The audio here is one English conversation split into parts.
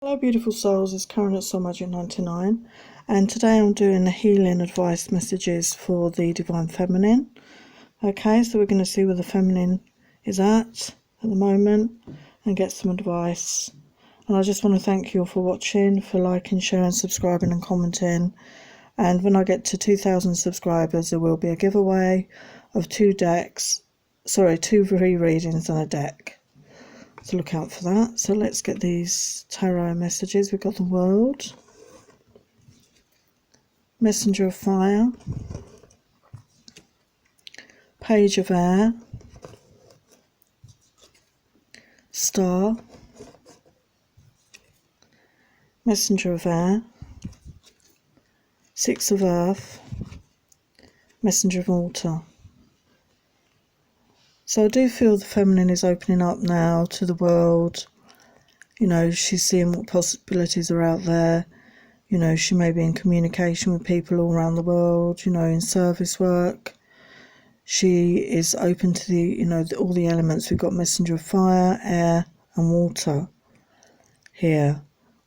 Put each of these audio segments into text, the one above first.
Hello beautiful souls, it's Karen at Soul Magic 99, and today I'm doing the healing advice messages for the Divine Feminine. Okay, so we're going to see where the feminine is at the moment and get some advice. And I just want to thank you all for watching, for liking, sharing, subscribing and commenting. And when I get to 2,000 subscribers, there will be a giveaway of two readings and a deck. So look out for that. So let's get these tarot messages. We've got the World, Messenger of Fire, Page of Air, Star, Messenger of Air, Six of Earth, Messenger of Water. So I do feel the feminine is opening up now to the world. You know, she's seeing what possibilities are out there. You know, she may be in communication with people all around the world, you know, in service work. She is open to all the elements. We've got Messenger of Fire, Air and Water here.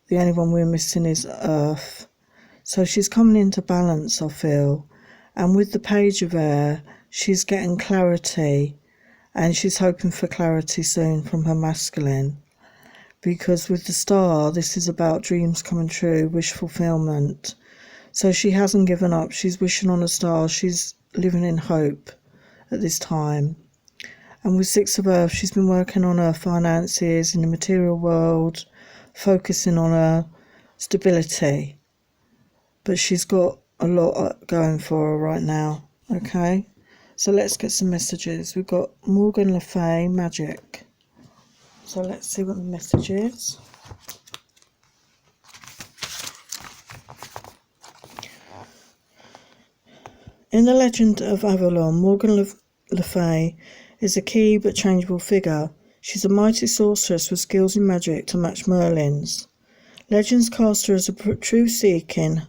The only one we're missing is Earth. So she's coming into balance, I feel. And with the Page of Air, she's getting clarity. And she's hoping for clarity soon from her masculine. Because with the Star, this is about dreams coming true, wish fulfillment. So she hasn't given up. She's wishing on a star. She's living in hope at this time. And with Six of Earth, she's been working on her finances in the material world, focusing on her stability. But she's got a lot going for her right now, okay? So let's get some messages. We've got Morgan Le Fay, Magic. So let's see what the message is. In the legend of Avalon, Morgan Le Fay is a key but changeable figure. She's a mighty sorceress with skills in magic to match Merlin's. Legends cast her as a truth-seeking,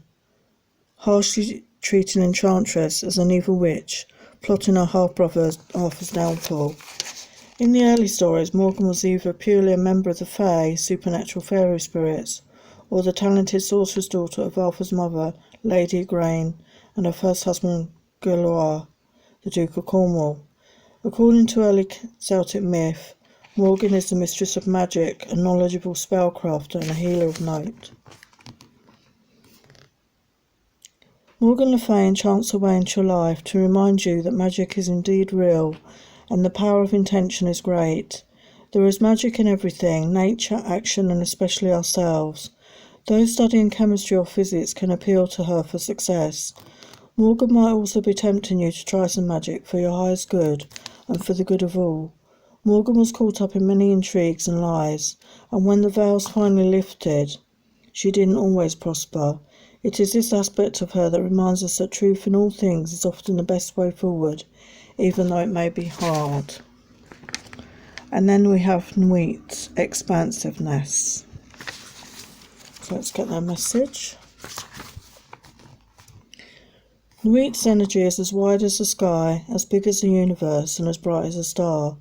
harshly treating enchantress, as an evil witch, plotting her half-brother Arthur's downfall. In the early stories, Morgan was either purely a member of the Fae, supernatural fairy spirits, or the talented sorcerer's daughter of Arthur's mother, Lady Igraine, and her first husband, Guillois, the Duke of Cornwall. According to early Celtic myth, Morgan is the mistress of magic, a knowledgeable spellcrafter and a healer of note. Morgan Le Fay enchants her way into your life to remind you that magic is indeed real and the power of intention is great. There is magic in everything, nature, action and especially ourselves. Those studying chemistry or physics can appeal to her for success. Morgan might also be tempting you to try some magic for your highest good and for the good of all. Morgan was caught up in many intrigues and lies, and when the veils finally lifted, she didn't always prosper. It is this aspect of her that reminds us that truth in all things is often the best way forward, even though it may be hard. And then we have Nuit, expansiveness. So let's get that message. Nuit's energy is as wide as the sky, as big as the universe, and as bright as a star.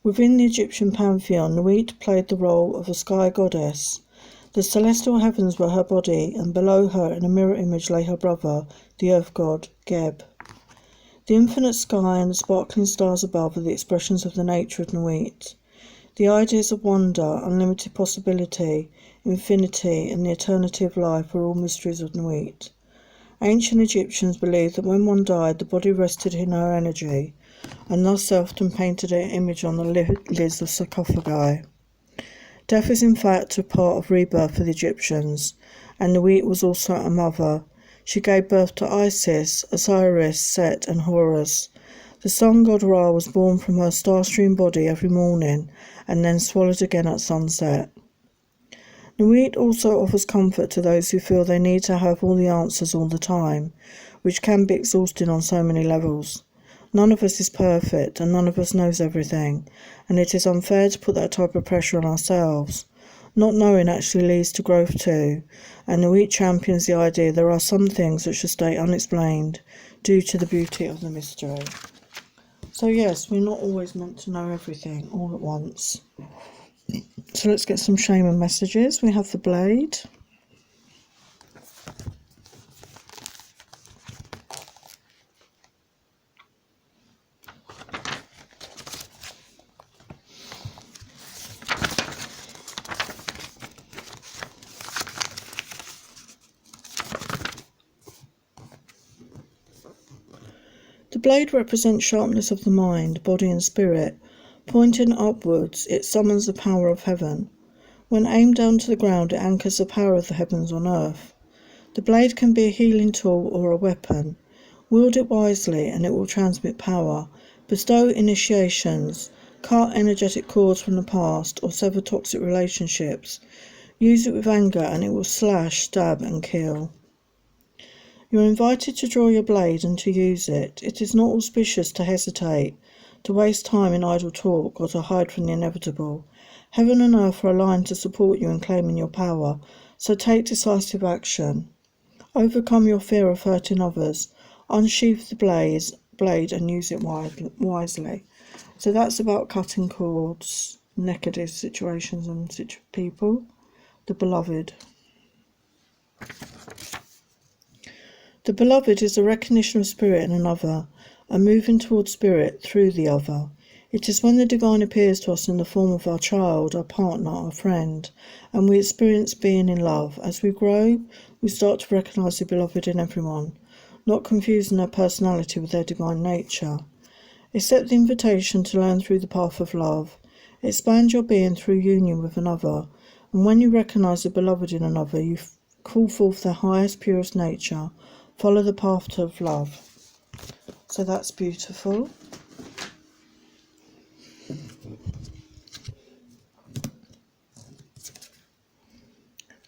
Within the Egyptian pantheon, Nuit played the role of a sky goddess. The celestial heavens were her body, and below her in a mirror image lay her brother, the earth god, Geb. The infinite sky and the sparkling stars above are the expressions of the nature of Nuit. The ideas of wonder, unlimited possibility, infinity, and the eternity of life are all mysteries of Nuit. Ancient Egyptians believed that when one died, the body rested in her energy, and thus often painted an image on the lids of sarcophagi. Death is in fact a part of rebirth for the Egyptians, and Nuit was also a mother. She gave birth to Isis, Osiris, Set and Horus. The sun god Ra was born from her star-strewn body every morning and then swallowed again at sunset. Nuit also offers comfort to those who feel they need to have all the answers all the time, which can be exhausting on so many levels. None of us is perfect and none of us knows everything, and it is unfair to put that type of pressure on ourselves. Not knowing actually leads to growth too, and Nuit champions the idea there are some things that should stay unexplained due to the beauty of the mystery. So yes, we're not always meant to know everything all at once. So let's get some shaman messages. We have the blade. The blade represents sharpness of the mind, body and spirit. Pointing upwards, it summons the power of heaven. When aimed down to the ground, it anchors the power of the heavens on earth. The blade can be a healing tool or a weapon. Wield it wisely and it will transmit power, bestow initiations, cut energetic cords from the past, or sever toxic relationships. Use it with anger and it will slash, stab and kill. You are invited to draw your blade and to use it. It is not auspicious to hesitate, to waste time in idle talk, or to hide from the inevitable. Heaven and earth are aligned to support you in claiming your power, so take decisive action. Overcome your fear of hurting others. Unsheath the blade and use it wisely. So that's about cutting cords, negative situations and people. The beloved. The beloved is a recognition of spirit in another, a moving towards spirit through the other. It is when the divine appears to us in the form of our child, our partner, our friend, and we experience being in love. As we grow, we start to recognize the beloved in everyone, not confusing their personality with their divine nature. Accept the invitation to learn through the path of love. Expand your being through union with another, and when you recognize the beloved in another, you call forth their highest, purest nature. Follow the path of love. So that's beautiful.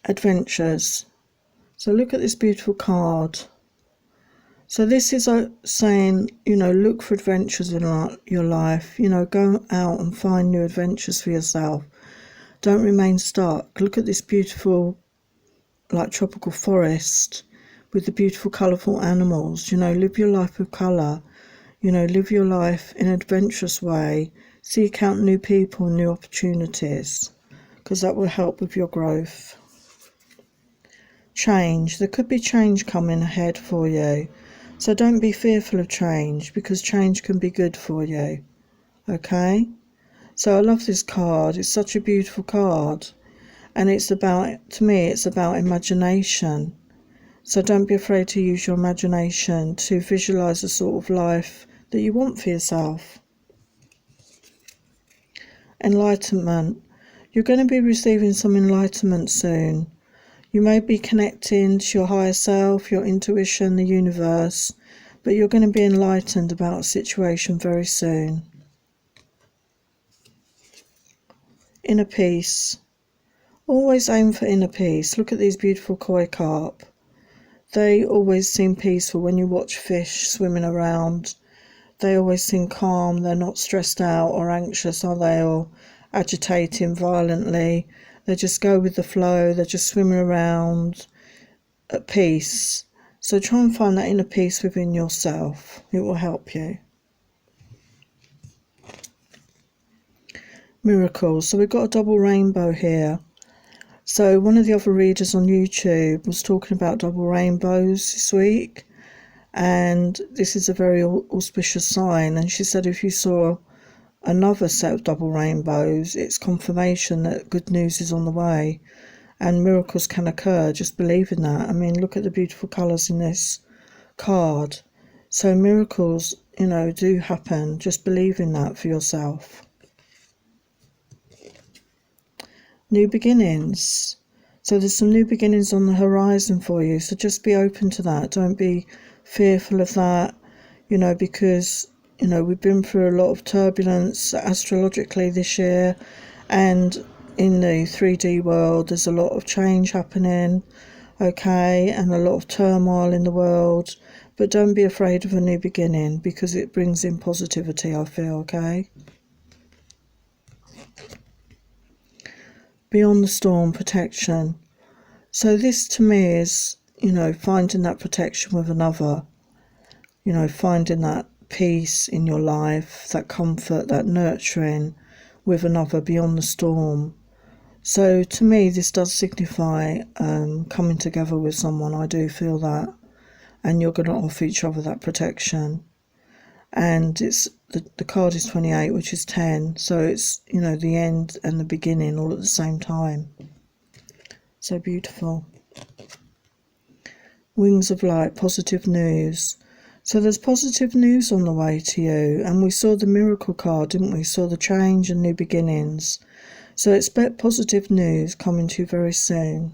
Adventures. So look at this beautiful card. So this is saying, look for adventures in your life. Go out and find new adventures for yourself. Don't remain stuck. Look at this beautiful, tropical forest with the beautiful, colourful animals. Live your life with colour. Live your life in an adventurous way. Seek out new people and new opportunities, because that will help with your growth. Change. There could be change coming ahead for you. So don't be fearful of change, because change can be good for you. Okay? So I love this card. It's such a beautiful card. And to me, it's about imagination. So don't be afraid to use your imagination to visualize the sort of life that you want for yourself. Enlightenment. You're going to be receiving some enlightenment soon. You may be connecting to your higher self, your intuition, the universe, but you're going to be enlightened about a situation very soon. Inner peace. Always aim for inner peace. Look at these beautiful koi carp. They always seem peaceful when you watch fish swimming around. They always seem calm. They're not stressed out or anxious, are they? Or agitating violently. They just go with the flow. They're just swimming around at peace. So try and find that inner peace within yourself. It will help you. Miracles. So we've got a double rainbow here. So one of the other readers on YouTube was talking about double rainbows this week, and this is a very auspicious sign. And she said if you saw another set of double rainbows, it's confirmation that good news is on the way and miracles can occur. Just believe in that. I mean, look at the beautiful colours in this card. So miracles, do happen. Just believe in that for yourself. New beginnings. So there's some new beginnings on the horizon for you. So just be open to that. Don't be fearful of that, because, we've been through a lot of turbulence astrologically this year, and in the 3D world, there's a lot of change happening, okay, and a lot of turmoil in the world. But don't be afraid of a new beginning, because it brings in positivity, I feel, okay? Beyond the storm, protection. So this to me is, finding that protection with another, finding that peace in your life, that comfort, that nurturing with another beyond the storm. So to me, this does signify coming together with someone. I do feel that. And you're going to offer each other that protection. And it's the card is 28, which is 10. So it's, you know, the end and the beginning all at the same time. So beautiful. Wings of light, positive news. So there's positive news on the way to you. And we saw the miracle card, didn't we? Saw the change and new beginnings. So expect positive news coming to you very soon.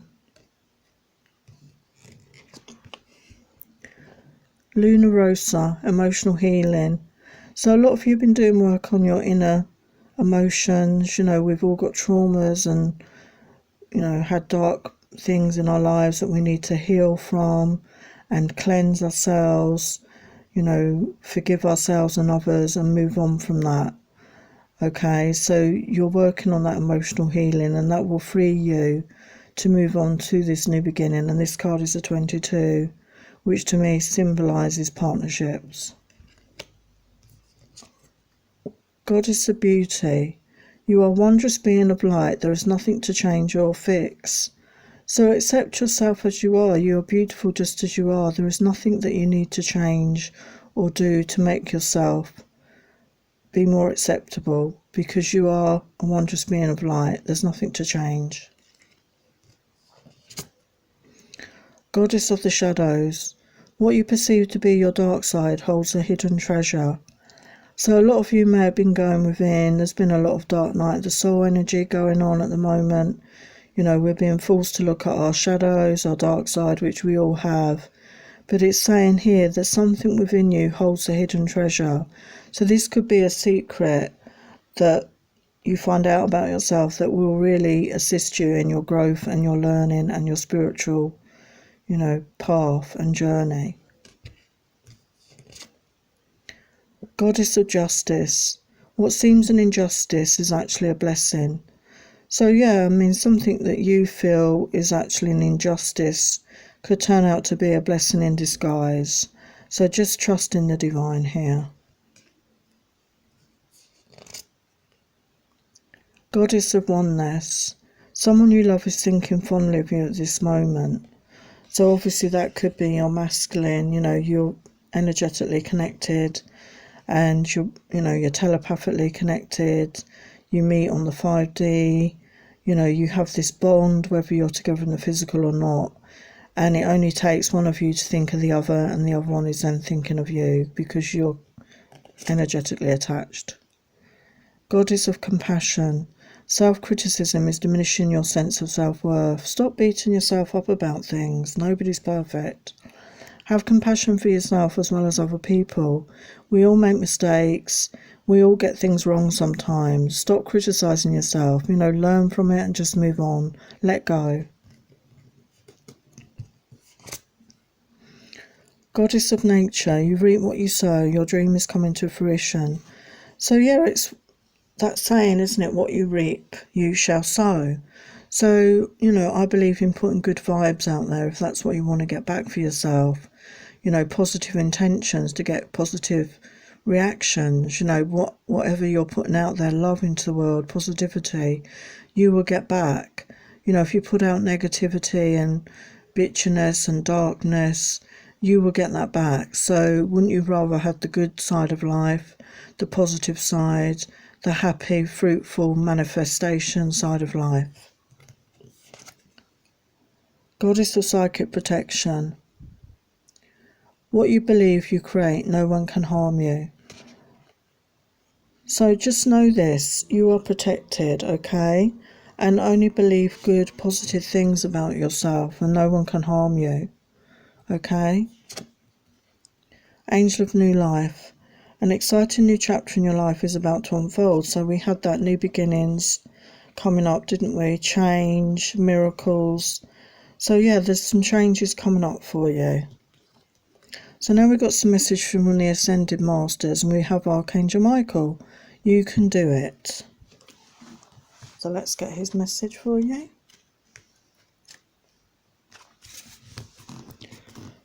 Luna Rosa, emotional healing. So a lot of you have been doing work on your inner emotions. You know, we've all got traumas and, you know, had dark things in our lives that we need to heal from and cleanse ourselves, you know, forgive ourselves and others and move on from that. Okay, so you're working on that emotional healing, and that will free you to move on to this new beginning. And this card is a 22, which to me symbolises partnerships. Goddess of beauty, you are a wondrous being of light. There is nothing to change or fix. So accept yourself as you are. You are beautiful just as you are. There is nothing that you need to change or do to make yourself be more acceptable, because you are a wondrous being of light. There's nothing to change. Goddess of the shadows, what you perceive to be your dark side holds a hidden treasure. So a lot of you may have been going within. There's been a lot of dark night of the soul energy going on at the moment. You know, we're being forced to look at our shadows, our dark side, which we all have. But it's saying here that something within you holds a hidden treasure. So this could be a secret that you find out about yourself that will really assist you in your growth and your learning and your spiritual, you know, path and journey. Goddess of justice. What seems an injustice is actually a blessing. So yeah, I mean, something that you feel is actually an injustice could turn out to be a blessing in disguise. So just trust in the divine here. Goddess of oneness. Someone you love is thinking fondly of you at this moment. So obviously that could be your masculine, you know, you're energetically connected and you're telepathically connected. You meet on the 5D, you know, you have this bond, whether you're together in the physical or not. And it only takes one of you to think of the other, and the other one is then thinking of you because you're energetically attached. Goddess of compassion. Self-criticism is diminishing your sense of self-worth. Stop beating yourself up about things. Nobody's perfect. Have compassion for yourself as well as other people. We all make mistakes. We all get things wrong sometimes. Stop criticising yourself. You know, learn from it and just move on. Let go. Goddess of nature, you reap what you sow. Your dream is coming to fruition. So yeah, it's that saying, isn't it? What you reap, you shall sow. So, you know, I believe in putting good vibes out there if that's what you want to get back for yourself. You know, positive intentions to get positive reactions. You know, whatever you're putting out there, love into the world, positivity, you will get back. You know, if you put out negativity and bitchiness and darkness, you will get that back. So wouldn't you rather have the good side of life, the positive side, the happy, fruitful manifestation side of life? Goddess of psychic protection. What you believe you create, no one can harm you. So just know this, you are protected, okay? And only believe good, positive things about yourself, and no one can harm you. Okay? Angel of new life. An exciting new chapter in your life is about to unfold. So we had that new beginnings coming up, didn't we? Change, miracles. So yeah, there's some changes coming up for you. So now we've got some message from the Ascended Masters, and we have Archangel Michael. You can do it. So let's get his message for you.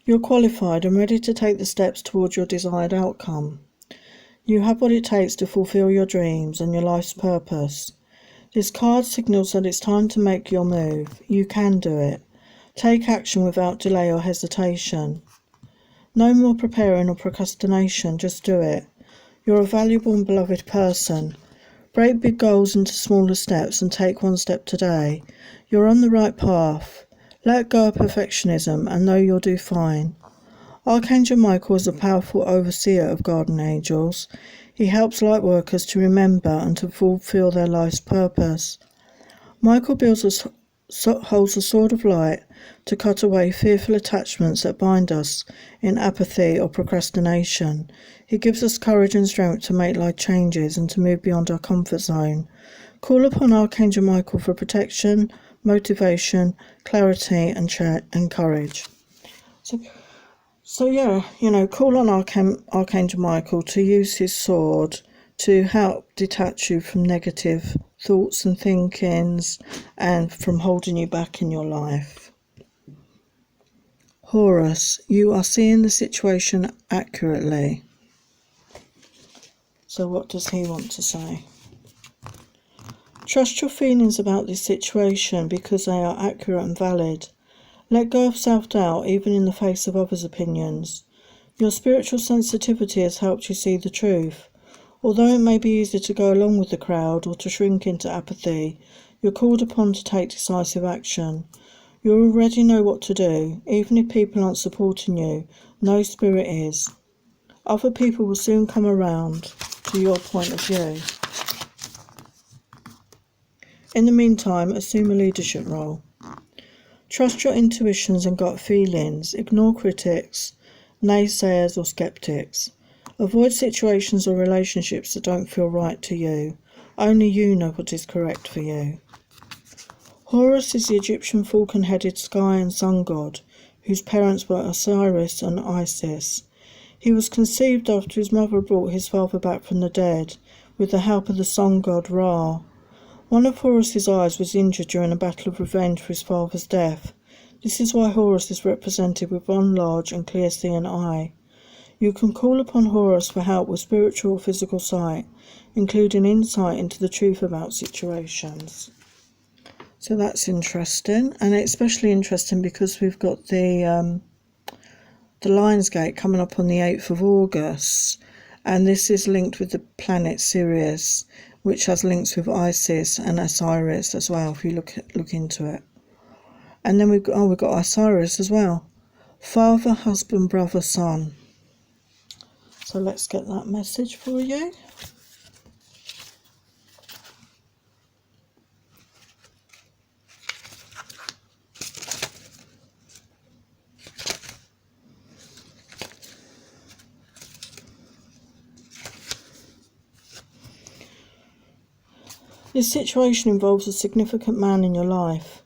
You're qualified and ready to take the steps towards your desired outcome. You have what it takes to fulfill your dreams and your life's purpose. This card signals that it's time to make your move. You can do it. Take action without delay or hesitation. No more preparing or procrastination, just do it. You're a valuable and beloved person. Break big goals into smaller steps and take one step today. You're on the right path. Let go of perfectionism and know you'll do fine. Archangel Michael is a powerful overseer of guardian angels. He helps light workers to remember and to fulfill their life's purpose. Michael holds a sword of light to cut away fearful attachments that bind us in apathy or procrastination. He gives us courage and strength to make life changes and to move beyond our comfort zone. Call upon Archangel Michael for protection, motivation, clarity and courage. So yeah, call on Archangel Michael to use his sword to help detach you from negative thoughts and thinkings and from holding you back in your life. Horus, you are seeing the situation accurately. So what does he want to say? Trust your feelings about this situation because they are accurate and valid. Let go of self-doubt even in the face of others' opinions. Your spiritual sensitivity has helped you see the truth. Although it may be easy to go along with the crowd or to shrink into apathy, you're called upon to take decisive action. You already know what to do. Even if people aren't supporting you, no spirit is. Other people will soon come around to your point of view. In the meantime, assume a leadership role. Trust your intuitions and gut feelings. Ignore critics, naysayers or skeptics. Avoid situations or relationships that don't feel right to you. Only you know what is correct for you. Horus is the Egyptian falcon-headed sky and sun god, whose parents were Osiris and Isis. He was conceived after his mother brought his father back from the dead, with the help of the sun god Ra. One of Horus's eyes was injured during a battle of revenge for his father's death. This is why Horus is represented with one large and clear-seeing eye. You can call upon Horus for help with spiritual or physical sight, including insight into the truth about situations. So that's interesting, and it's especially interesting because we've got the Lionsgate coming up on the 8th of August, and this is linked with the planet Sirius, which has links with Isis and Osiris as well, if you look into it. And then we've got Osiris as well. Father, husband, brother, son. So let's get that message for you. This situation involves a significant man in your life.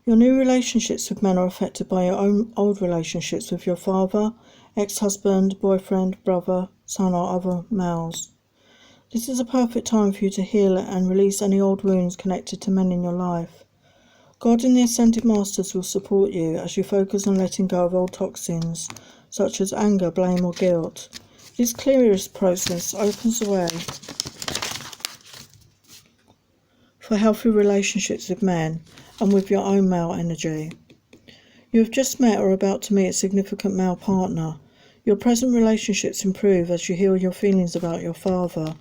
Your new relationships with men are affected by your own old relationships with your father, ex-husband, boyfriend, brother, son or other males. This is a perfect time for you to heal and release any old wounds connected to men in your life. God and the Ascended Masters will support you as you focus on letting go of old toxins, such as anger, blame or guilt. This clearance process opens the way for healthy relationships with men and with your own male energy. You have just met or are about to meet a significant male partner. Your present relationships improve as you heal your feelings about your father.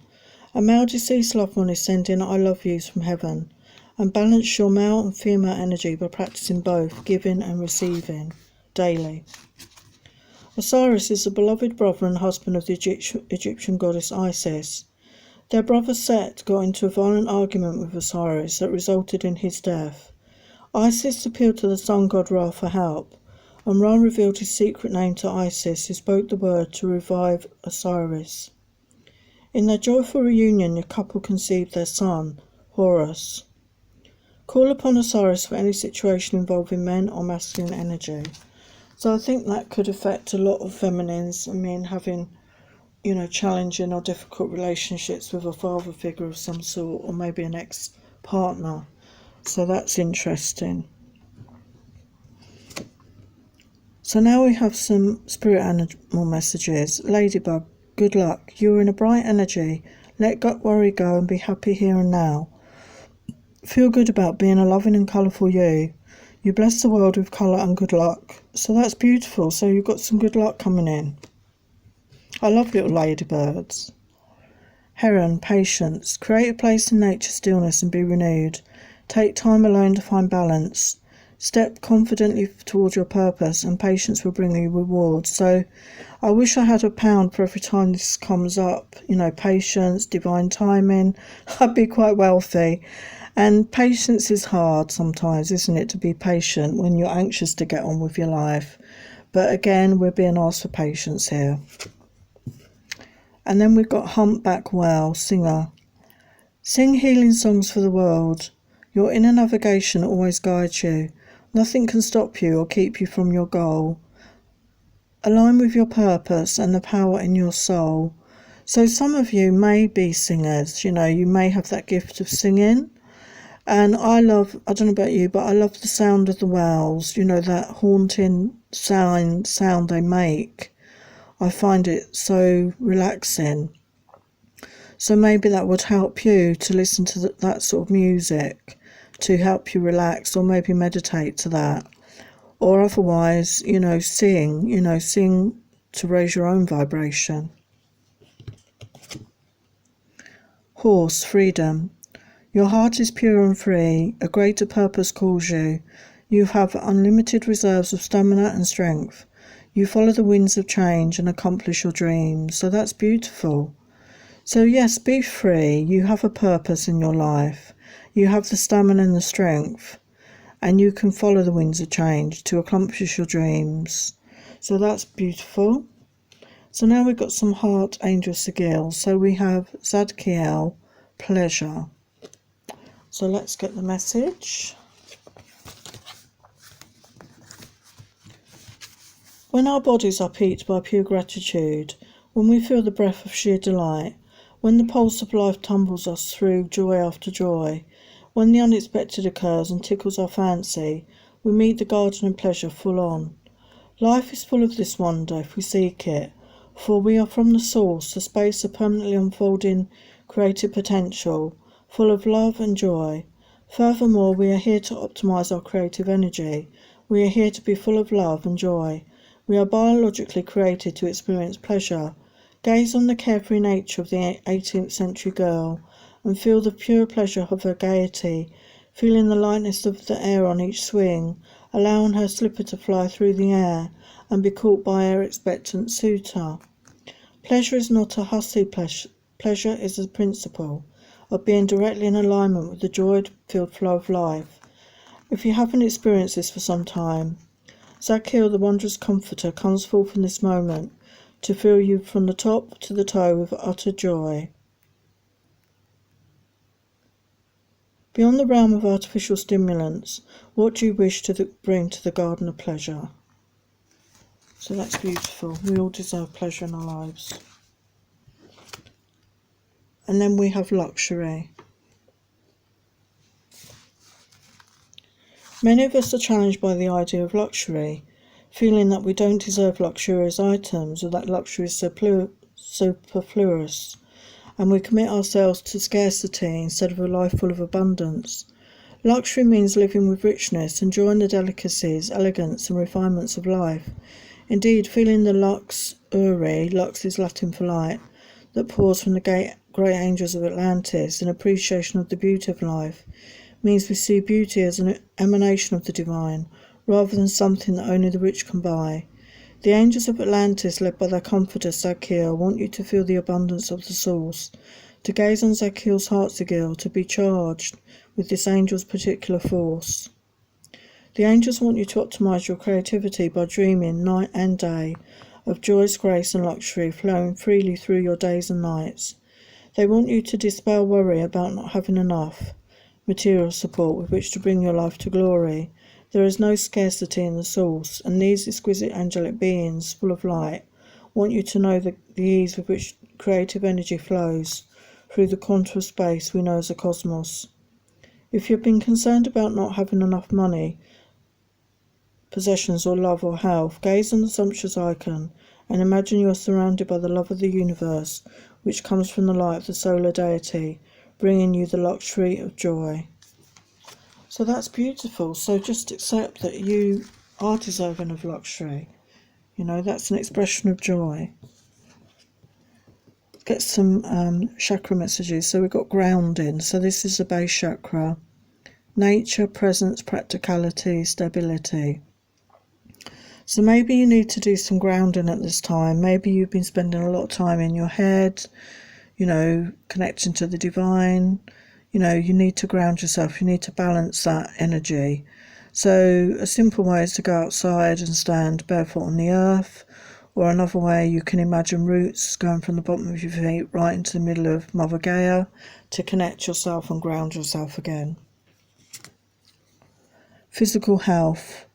A male deceased loved one is sending I love yous from heaven, and balance your male and female energy by practicing both giving and receiving daily. Osiris is the beloved brother and husband of the Egyptian goddess Isis. Their brother Set got into a violent argument with Osiris that resulted in his death. Isis appealed to the sun god Ra for help, and Ra revealed his secret name to Isis, who spoke the word to revive Osiris. In their joyful reunion, the couple conceived their son, Horus. Call upon Osiris for any situation involving men or masculine energy. So I think that could affect a lot of feminines. I mean, having challenging or difficult relationships with a father figure of some sort, or maybe an ex-partner. So that's interesting. So now we have some spirit animal messages. Ladybug, good luck. You're in a bright energy. Let gut worry go and be happy here and now. Feel good about being a loving and colourful you. You bless the world with colour and good luck. So that's beautiful. So you've got some good luck coming in. I love little ladybirds. Heron, patience. Create a place in nature's stillness and be renewed. Take time alone to find balance. Step confidently towards your purpose, and patience will bring you rewards. So I wish I had £1 for every time this comes up. You know, patience, divine timing. I'd be quite wealthy. And patience is hard sometimes, isn't it, to be patient when you're anxious to get on with your life. But again, we're being asked for patience here. And then we've got Humpback Whale, singer. Sing healing songs for the world. Your inner navigation always guides you. Nothing can stop you or keep you from your goal. Align with your purpose and the power in your soul. So some of you may be singers, you know, you may have that gift of singing. And I don't know about you, but I love the sound of the whales, you know, that haunting sound they make. I find it so relaxing. So maybe that would help you to listen to that sort of music to help you relax, or maybe meditate to that. Or otherwise, sing to raise your own vibration. Horse, freedom. Your heart is pure and free. A greater purpose calls you. You have unlimited reserves of stamina and strength. You follow the winds of change and accomplish your dreams. So that's beautiful. So yes, be free. You have a purpose in your life. You have the stamina and the strength. And you can follow the winds of change to accomplish your dreams. So that's beautiful. So now we've got some heart angel sigils. So we have Zadkiel, pleasure. So let's get the message. When our bodies are piqued by pure gratitude, when we feel the breath of sheer delight, when the pulse of life tumbles us through joy after joy, when the unexpected occurs and tickles our fancy, we meet the garden of pleasure full on. Life is full of this wonder if we seek it, for we are from the source, the space of permanently unfolding creative potential, full of love and joy. Furthermore, we are here to optimize our creative energy. We are here to be full of love and joy. We are biologically created to experience pleasure. Gaze on the carefree nature of the 18th century girl and feel the pure pleasure of her gaiety, feeling the lightness of the air on each swing, allowing her slipper to fly through the air and be caught by her expectant suitor. Pleasure is not a hussy pleasure. Pleasure is a principle of being directly in alignment with the joy-filled flow of life. If you haven't experienced this for some time, Zadkiel, the wondrous comforter, comes forth in this moment to fill you from the top to the toe with utter joy. Beyond the realm of artificial stimulants, what do you wish to bring to the garden of pleasure? So that's beautiful. We all deserve pleasure in our lives. And then we have luxury. Many of us are challenged by the idea of luxury, feeling that we don't deserve luxurious items or that luxury is superfluous, and we commit ourselves to scarcity instead of a life full of abundance. Luxury means living with richness, enjoying the delicacies, elegance and refinements of life. Indeed, feeling the lux is Latin for light, that pours from the great angels of Atlantis in appreciation of the beauty of life, means we see beauty as an emanation of the divine, rather than something that only the rich can buy. The angels of Atlantis, led by their comforter Zadkiel, want you to feel the abundance of the source, to gaze on Zadkiel's heart sigil, to be charged with this angel's particular force. The angels want you to optimize your creativity by dreaming night and day of joyous grace and luxury flowing freely through your days and nights. They want you to dispel worry about not having enough material support with which to bring your life to glory. There is no scarcity in the source, and these exquisite angelic beings, full of light, want you to know the ease with which creative energy flows through the quantum of space we know as a cosmos. If you've been concerned about not having enough money, possessions or love or health, gaze on the sumptuous icon and imagine you are surrounded by the love of the universe, which comes from the light of the solar deity, bringing you the luxury of joy. So that's beautiful. So just accept that you are deserving of luxury. You know, that's an expression of joy. Get some chakra messages. So we've got grounding. So this is the base chakra. Nature, presence, practicality, stability. So maybe you need to do some grounding at this time. Maybe you've been spending a lot of time in your head, you know, connecting to the divine. You know, you need to ground yourself. You need to balance that energy. So a simple way is to go outside and stand barefoot on the earth. Or another way, you can imagine roots going from the bottom of your feet right into the middle of Mother Gaia to connect yourself and ground yourself again. Physical health.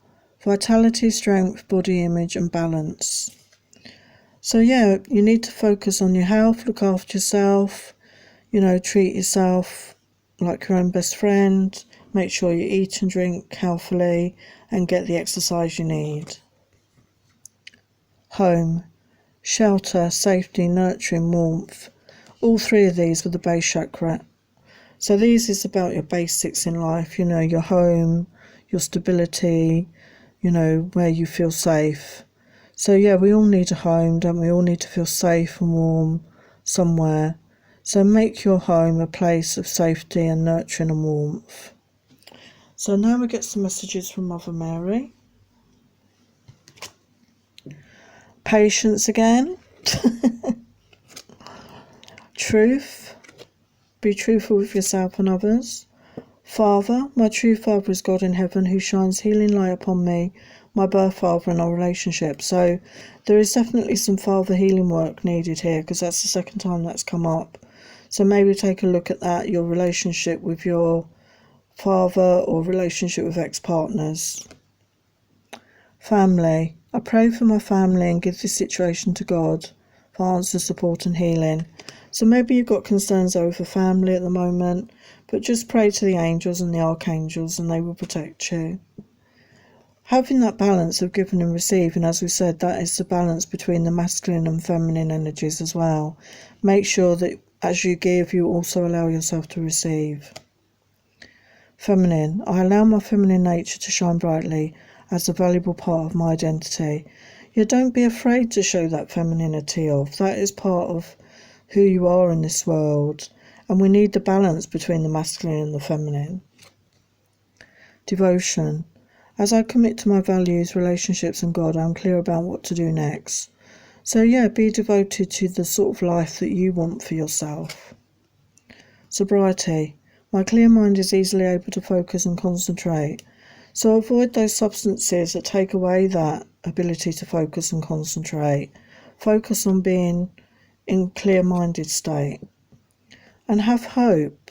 Vitality, strength, body image and balance. So yeah, you need to focus on your health, look after yourself, you know, treat yourself like your own best friend, make sure you eat and drink healthily and get the exercise you need. Home, shelter, safety, nurturing, warmth. All three of these were the base chakra. So these is about your basics in life, you know, your home, your stability, you know, where you feel safe. So yeah, we all need a home, don't we? All need to feel safe and warm somewhere. So make your home a place of safety and nurturing and warmth. So now we get some messages from Mother Mary. Patience again. Truth. Be truthful with yourself and others. Father, my true Father is God in heaven who shines healing light upon me, my birth father and our relationship. So there is definitely some father healing work needed here because that's the second time that's come up. So maybe take a look at that, your relationship with your father or relationship with ex-partners. Family. I pray for my family and give this situation to God for answer, support and healing. So maybe you've got concerns over family at the moment, but just pray to the angels and the archangels and they will protect you. Having that balance of giving and receiving, as we said, that is the balance between the masculine and feminine energies as well. Make sure that as you give, you also allow yourself to receive. Feminine. I allow my feminine nature to shine brightly as a valuable part of my identity. You don't be afraid to show that femininity off. That is part of who you are in this world. And we need the balance between the masculine and the feminine. Devotion. As I commit to my values, relationships and God, I'm clear about what to do next. So yeah, be devoted to the sort of life that you want for yourself. Sobriety. My clear mind is easily able to focus and concentrate. So avoid those substances that take away that ability to focus and concentrate. Focus on being in clear-minded state. And have hope.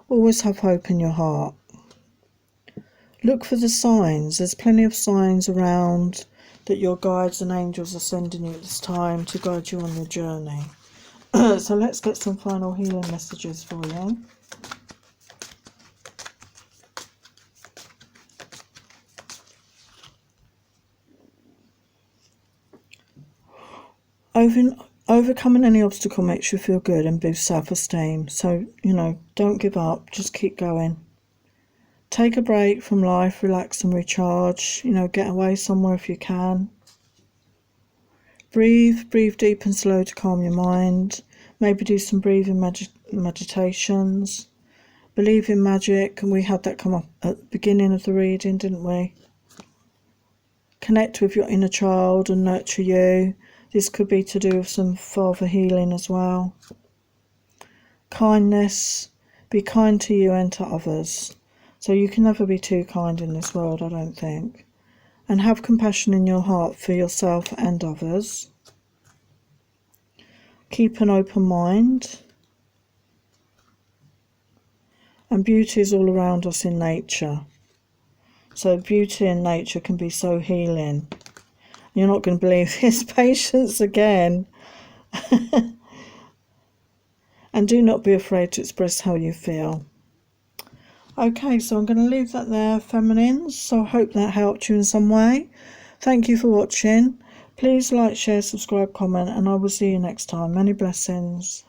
Always have hope in your heart. Look for the signs. There's plenty of signs around that your guides and angels are sending you at this time to guide you on your journey. So let's get some final healing messages for you. Overcoming any obstacle makes you feel good and boosts self-esteem. So, you know, don't give up. Just keep going. Take a break from life, relax and recharge. You know, get away somewhere if you can. Breathe deep and slow to calm your mind. Maybe do some breathing meditations. Believe in magic, and we had that come up at the beginning of the reading, didn't we? Connect with your inner child and nurture you. This could be to do with some father healing as well. Kindness. Be kind to you and to others. So you can never be too kind in this world, I don't think. And have compassion in your heart for yourself and others. Keep an open mind. And beauty is all around us in nature. So beauty in nature can be so healing. You're not going to believe this. Patience again. And do not be afraid to express how you feel. Okay, so I'm going to leave that there, feminines. So I hope that helped you in some way. Thank you for watching. Please like, share, subscribe, comment, and I will see you next time. Many blessings.